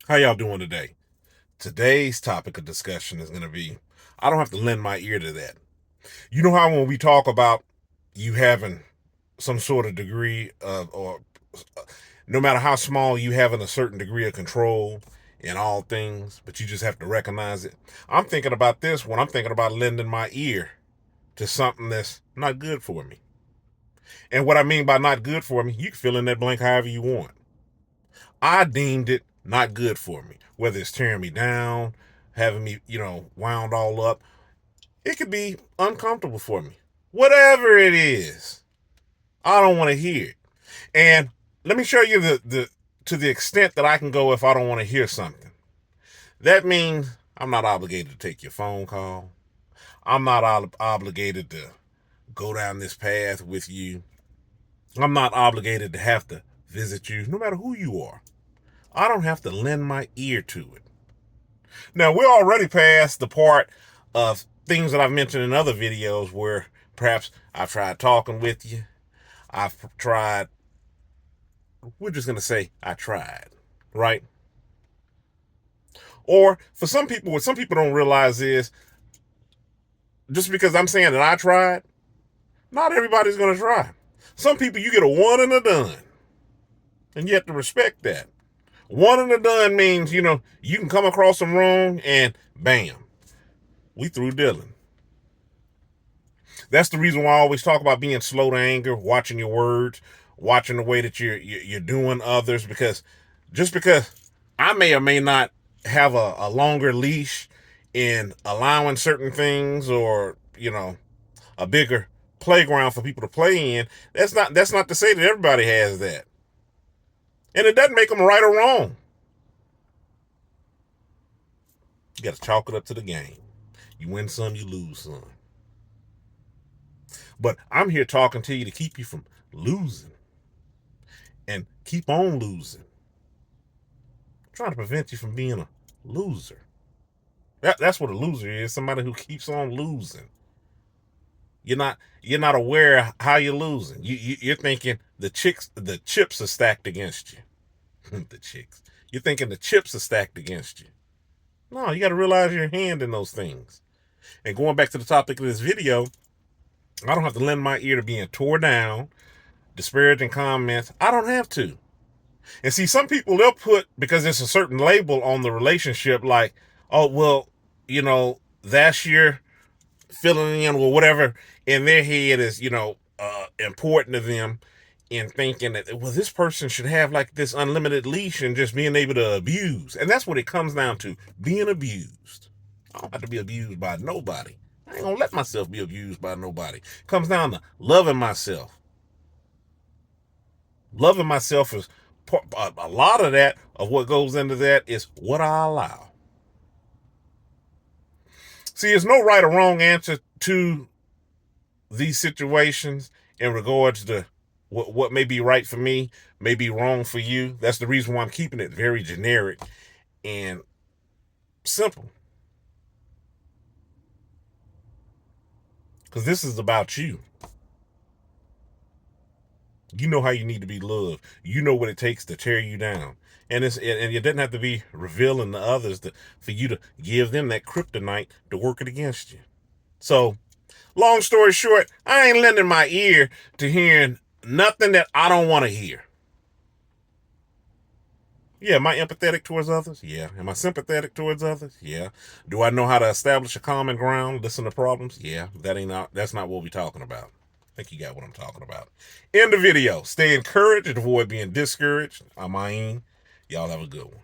How y'all doing today? Today's topic of discussion is going to be I don't have to lend my ear to that. You know how when we talk about you having some sort of degree of, or no matter how small, you having a certain degree of control in all things, but you just have to recognize it. I'm thinking about this when I'm thinking about lending my ear to something that's not good for me. And what I mean by not good for me, you can fill in that blank however you want. I deemed it not good for me, whether it's tearing me down, having me, wound all up. It could be uncomfortable for me. Whatever it is, I don't want to hear it. And let me show you the to the extent that I can go if I don't want to hear something. That means I'm not obligated to take your phone call. I'm not obligated to go down this path with you. I'm not obligated to have to visit you, no matter who you are. I don't have to lend my ear to it. Now, we're already past the part of things that I've mentioned in other videos where perhaps I've tried talking with you. I've tried, we're just going to say I tried, right? Or for some people, what some people don't realize is just because I'm saying that I tried, not everybody's going to try. Some people, you get a one and a done, and you have to respect that. One and a done means, you can come across them wrong and bam, we through Dylan. That's the reason why I always talk about being slow to anger, watching your words, watching the way that you're doing others. Because just because I may or may not have a longer leash in allowing certain things, or a bigger playground for people to play in, that's not to say that everybody has that, and it doesn't make them right or wrong. You got to chalk it up to the game. You win some, you lose some. But I'm here talking to you to keep you from losing and keep on losing. I'm trying to prevent you from being a loser. That's what a loser is. Somebody who keeps on losing. You're not aware how you're losing. You're thinking the chips are stacked against you. The chicks. You're thinking the chips are stacked against you. No, you got to realize your hand in those things. And going back to the topic of this video, I don't have to lend my ear to being tore down, disparaging comments. I don't have to. And see, some people, they'll put, because there's a certain label on the relationship, like, oh, well, that's your filling in or whatever in their head is, important to them, in thinking that, well, this person should have like this unlimited leash and just being able to abuse. And that's what it comes down to, being abused. I don't have to be abused by nobody. I ain't gonna let myself be abused by nobody. It comes down to loving myself. Loving myself is a lot of that, of what goes into that is what I allow. See, there's no right or wrong answer to these situations in regards to what may be right for me, may be wrong for you. That's the reason why I'm keeping it very generic and simple. Because this is about you. You know how you need to be loved. You know what it takes to tear you down. And it doesn't have to be revealing to others for you to give them that kryptonite to work it against you. So, long story short, I ain't lending my ear to hearing nothing that I don't want to hear. Yeah, am I empathetic towards others? Yeah. Am I sympathetic towards others? Yeah. Do I know how to establish a common ground, listen to problems? Yeah. That's not what we're talking about. I think you got what I'm talking about. End the video. Stay encouraged and avoid being discouraged. I'm Ayin. Y'all have a good one.